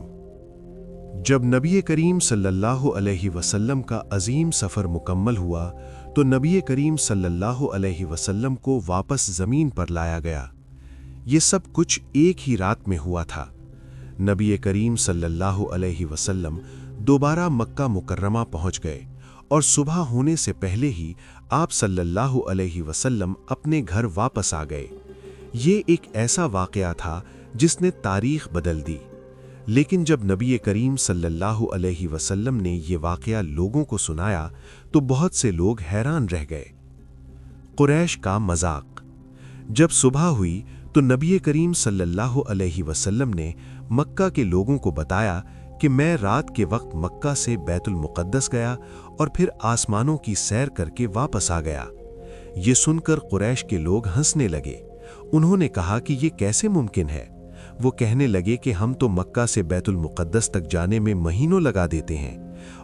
جب نبی کریم صلی اللہ علیہ وسلم کا عظیم سفر مکمل ہوا تو نبی کریم صلی اللہ علیہ وسلم کو واپس زمین پر لایا گیا۔ یہ سب کچھ ایک ہی رات میں ہوا تھا۔ نبی کریم صلی اللہ علیہ وسلم دوبارہ مکہ مکرمہ پہنچ گئے اور صبح ہونے سے پہلے ہی آپ صلی اللہ علیہ وسلم اپنے گھر واپس آ گئے۔ یہ ایک ایسا واقعہ تھا جس نے تاریخ بدل دی، لیکن جب نبی کریم صلی اللہ علیہ وسلم نے یہ واقعہ لوگوں کو سنایا تو بہت سے لوگ حیران رہ گئے۔ قریش کا مذاق۔ جب صبح ہوئی تو نبی کریم صلی اللہ علیہ وسلم نے مکہ کے لوگوں کو بتایا کہ میں رات کے وقت مکہ سے بیت المقدس گیا اور پھر آسمانوں کی سیر کر کے واپس آ گیا۔ یہ سن کر قریش کے لوگ ہنسنے لگے۔ انہوں نے کہا کہ یہ کیسے ممکن ہے؟ وہ کہنے لگے کہ ہم تو مکہ سے بیت المقدس تک جانے میں مہینوں لگا دیتے ہیں،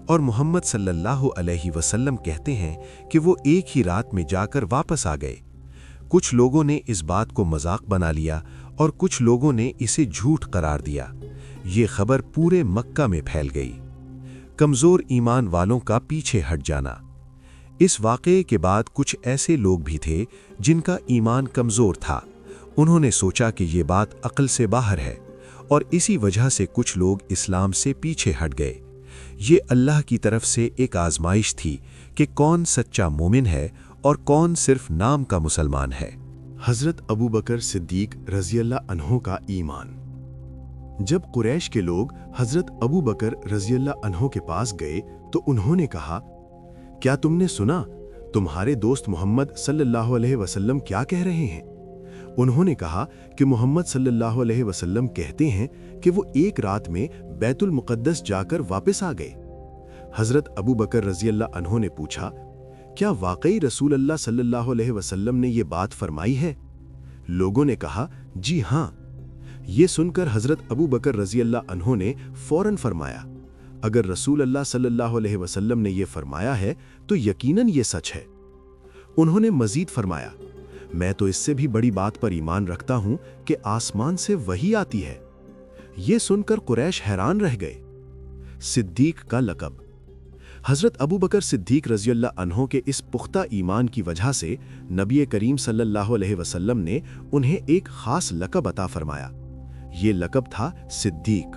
اور محمد صلی اللہ علیہ وسلم کہتے ہیں کہ وہ ایک ہی رات میں جا کر واپس آ گئے۔ کچھ لوگوں نے اس بات کو مذاق بنا لیا اور کچھ لوگوں نے اسے جھوٹ قرار دیا۔ یہ خبر پورے مکہ میں پھیل گئی۔ کمزور ایمان والوں کا پیچھے ہٹ جانا۔ اس واقعے کے بعد کچھ ایسے لوگ بھی تھے جن کا ایمان کمزور تھا۔ انہوں نے سوچا کہ یہ بات عقل سے باہر ہے، اور اسی وجہ سے کچھ لوگ اسلام سے پیچھے ہٹ گئے۔ یہ اللہ کی طرف سے ایک آزمائش تھی کہ کون سچا مومن ہے اور کون صرف نام کا مسلمان ہے۔ حضرت ابو بکر صدیق رضی اللہ عنہ کا ایمان۔ جب قریش کے لوگ حضرت ابو بکر رضی اللہ عنہ کے پاس گئے تو انہوں نے کہا، کیا تم نے سنا تمہارے دوست محمد صلی اللہ علیہ وسلم کیا کہہ رہے ہیں؟ انہوں نے کہا کہ محمد صلی اللہ علیہ وسلم کہتے ہیں کہ وہ ایک رات میں بیت المقدس جا کر واپس آ گئے۔ حضرت ابو بکر رضی اللہ عنہ نے پوچھا، کیا واقعی رسول اللہ صلی اللہ علیہ وسلم نے یہ بات فرمائی ہے؟ لوگوں نے کہا، جی ہاں۔ یہ سن کر حضرت ابو بکر رضی اللہ عنہ نے فوراً فرمایا، اگر رسول اللہ صلی اللہ علیہ وسلم نے یہ فرمایا ہے تو یقیناً یہ سچ ہے۔ انہوں نے مزید فرمایا، میں تو اس سے بھی بڑی بات پر ایمان رکھتا ہوں کہ آسمان سے وحی آتی ہے۔ یہ سن کر قریش حیران رہ گئے۔ صدیق کا لقب۔ حضرت ابو بکر صدیق رضی اللہ عنہ کے اس پختہ ایمان کی وجہ سے نبی کریم صلی اللہ علیہ وسلم نے انہیں ایک خاص لقب عطا فرمایا۔ یہ لقب تھا صدیق،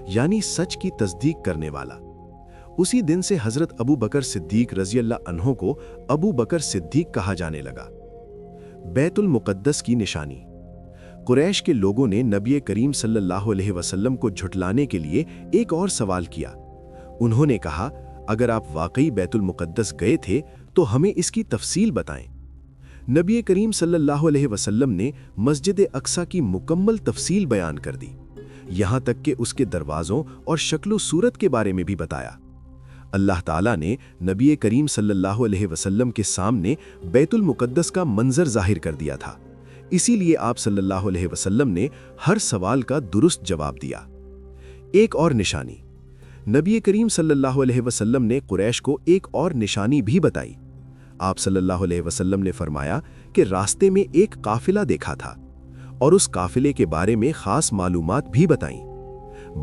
یعنی سچ کی تصدیق کرنے والا۔ اسی دن سے حضرت ابو بکر صدیق رضی اللہ عنہ کو ابو بکر صدیق کہا جانے لگا۔ بیت المقدس کی نشانی۔ قریش کے لوگوں نے نبی کریم صلی اللہ علیہ وسلم کو جھٹلانے کے لیے ایک اور سوال کیا۔ انہوں نے کہا، اگر آپ واقعی بیت المقدس گئے تھے تو ہمیں اس کی تفصیل بتائیں۔ نبی کریم صلی اللہ علیہ وسلم نے مسجد اقصیٰ کی مکمل تفصیل بیان کر دی، یہاں تک کہ اس کے دروازوں اور شکل و صورت کے بارے میں بھی بتایا۔ اللہ تعالیٰ نے نبی کریم صلی اللہ علیہ وسلم کے سامنے بیت المقدس کا منظر ظاہر کر دیا تھا، اسی لیے آپ صلی اللہ علیہ وسلم نے ہر سوال کا درست جواب دیا۔ ایک اور نشانی، نبی کریم صلی اللہ علیہ وسلم نے قریش کو ایک اور نشانی بھی بتائی۔ آپ صلی اللہ علیہ وسلم نے فرمایا کہ راستے میں ایک قافلہ دیکھا تھا اور اس قافلے کے بارے میں خاص معلومات بھی بتائیں۔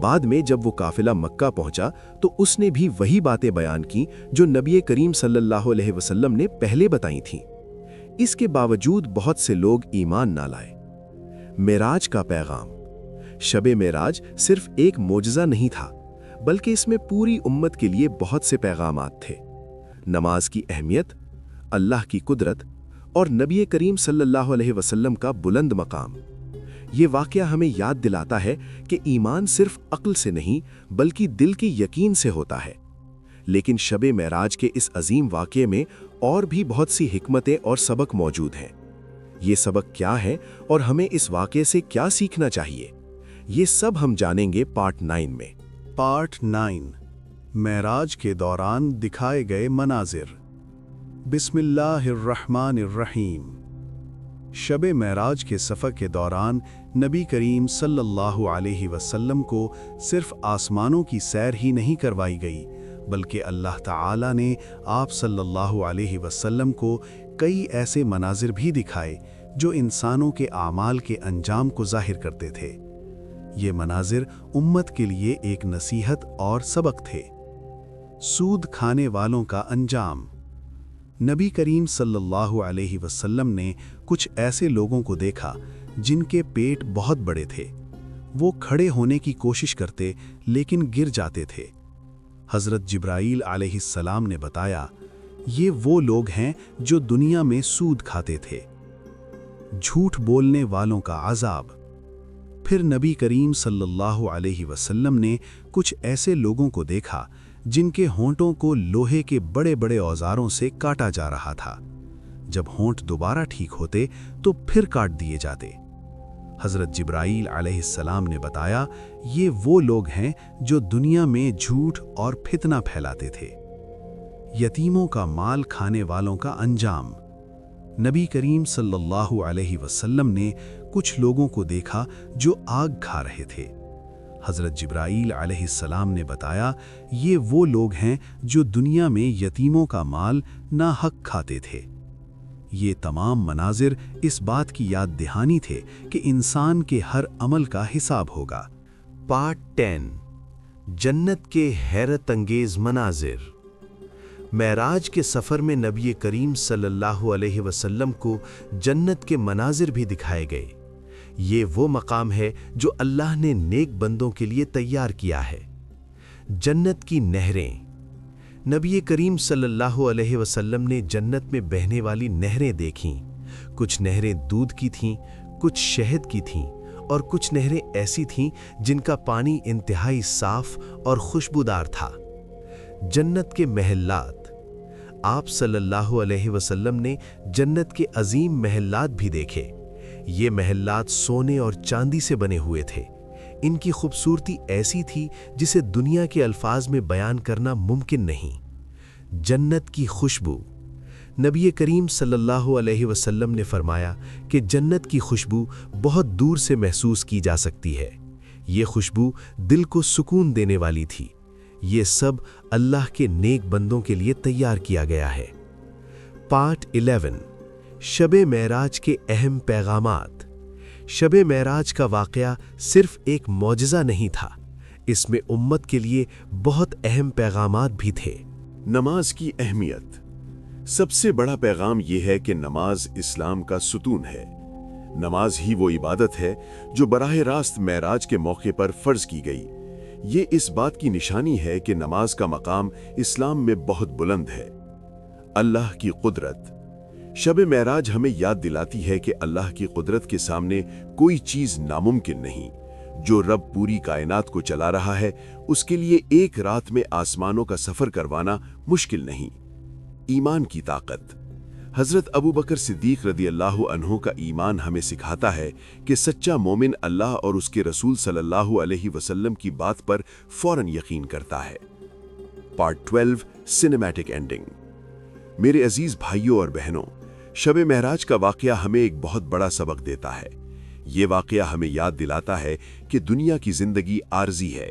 بعد میں جب وہ قافلہ مکہ پہنچا تو اس نے بھی وہی باتیں بیان کی جو نبی کریم صلی اللہ علیہ وسلم نے پہلے بتائی تھیں۔ اس کے باوجود بہت سے لوگ ایمان نہ لائے۔ معراج کا پیغام۔ شب معراج صرف ایک معجزہ نہیں تھا، بلکہ اس میں پوری امت کے لیے بہت سے پیغامات تھے۔ نماز کی اہمیت، اللہ کی قدرت اور نبی کریم صلی اللہ علیہ وسلم کا بلند مقام۔ یہ واقعہ ہمیں یاد دلاتا ہے کہ ایمان صرف عقل سے نہیں بلکہ دل کی یقین سے ہوتا ہے۔ لیکن شب معراج کے اس عظیم واقعے میں اور بھی بہت سی حکمتیں اور سبق موجود ہیں۔ یہ سبق کیا ہے اور ہمیں اس واقعے سے کیا سیکھنا چاہیے، یہ سب ہم جانیں گے پارٹ 9 میں۔ پارٹ 9، معراج کے دوران دکھائے گئے مناظر۔ بسم اللہ الرحمن الرحیم۔ شب معراج کے سفر کے دوران نبی کریم صلی اللہ علیہ وسلم کو صرف آسمانوں کی سیر ہی نہیں کروائی گئی، بلکہ اللہ تعالی نے آپ صلی اللہ علیہ وسلم کو کئی ایسے مناظر بھی دکھائے جو انسانوں کے اعمال کے انجام کو ظاہر کرتے تھے۔ یہ مناظر امت کے لیے ایک نصیحت اور سبق تھے۔ سود کھانے والوں کا انجام۔ نبی کریم صلی اللہ علیہ وسلم نے کچھ ایسے لوگوں کو دیکھا جن کے پیٹ بہت بڑے تھے۔ وہ کھڑے ہونے کی کوشش کرتے لیکن گر جاتے تھے۔ حضرت جبرائیل علیہ السلام نے بتایا، یہ وہ لوگ ہیں جو دنیا میں سود کھاتے تھے۔ جھوٹ بولنے والوں کا عذاب۔ پھر نبی کریم صلی اللہ علیہ وسلم نے کچھ ایسے لوگوں کو دیکھا جن کے ہونٹوں کو لوہے کے بڑے بڑے اوزاروں سے کاٹا جا رہا تھا۔ جب ہونٹ دوبارہ ٹھیک ہوتے تو پھر کاٹ دیے جاتے۔ حضرت جبرائیل علیہ السلام نے بتایا، یہ وہ لوگ ہیں جو دنیا میں جھوٹ اور فتنہ پھیلاتے تھے۔ یتیموں کا مال کھانے والوں کا انجام۔ نبی کریم صلی اللہ علیہ وسلم نے کچھ لوگوں کو دیکھا جو آگ کھا رہے تھے۔ حضرت جبرائیل علیہ السلام نے بتایا، یہ وہ لوگ ہیں جو دنیا میں یتیموں کا مال ناحق کھاتے تھے۔ یہ تمام مناظر اس بات کی یاد دہانی تھے کہ انسان کے ہر عمل کا حساب ہوگا۔ پارٹ 10، جنت کے حیرت انگیز مناظر۔ معراج کے سفر میں نبی کریم صلی اللہ علیہ وسلم کو جنت کے مناظر بھی دکھائے گئے۔ یہ وہ مقام ہے جو اللہ نے نیک بندوں کے لیے تیار کیا ہے۔ جنت کی نہریں۔ نبی کریم صلی اللہ علیہ وسلم نے جنت میں بہنے والی نہریں دیکھیں۔ کچھ نہریں دودھ کی تھیں، کچھ شہد کی تھیں اور کچھ نہریں ایسی تھیں جن کا پانی انتہائی صاف اور خوشبودار تھا۔ جنت کے محلات۔ آپ صلی اللہ علیہ وسلم نے جنت کے عظیم محلات بھی دیکھے۔ یہ محلات سونے اور چاندی سے بنے ہوئے تھے۔ ان کی خوبصورتی ایسی تھی جسے دنیا کے الفاظ میں بیان کرنا ممکن نہیں۔ جنت کی خوشبو۔ نبی کریم صلی اللہ علیہ وسلم نے فرمایا کہ جنت کی خوشبو بہت دور سے محسوس کی جا سکتی ہے۔ یہ خوشبو دل کو سکون دینے والی تھی۔ یہ سب اللہ کے نیک بندوں کے لیے تیار کیا گیا ہے۔ پارٹ 11، شب معراج کے اہم پیغامات۔ شب معراج کا واقعہ صرف ایک معجزہ نہیں تھا، اس میں امت کے لیے بہت اہم پیغامات بھی تھے۔ نماز کی اہمیت۔ سب سے بڑا پیغام یہ ہے کہ نماز اسلام کا ستون ہے۔ نماز ہی وہ عبادت ہے جو براہ راست معراج کے موقع پر فرض کی گئی۔ یہ اس بات کی نشانی ہے کہ نماز کا مقام اسلام میں بہت بلند ہے۔ اللہ کی قدرت۔ شب معراج ہمیں یاد دلاتی ہے کہ اللہ کی قدرت کے سامنے کوئی چیز ناممکن نہیں۔ جو رب پوری کائنات کو چلا رہا ہے، اس کے لیے ایک رات میں آسمانوں کا سفر کروانا مشکل نہیں۔ ایمان کی طاقت۔ حضرت ابو بکر صدیق رضی اللہ عنہ کا ایمان ہمیں سکھاتا ہے کہ سچا مومن اللہ اور اس کے رسول صلی اللہ علیہ وسلم کی بات پر فوراً یقین کرتا ہے۔ Part 12، cinematic ending. میرے عزیز بھائیوں اور بہنوں، شب معراج کا واقعہ ہمیں ایک بہت بڑا سبق دیتا ہے۔ یہ واقعہ ہمیں یاد دلاتا ہے کہ دنیا کی زندگی عارضی ہے۔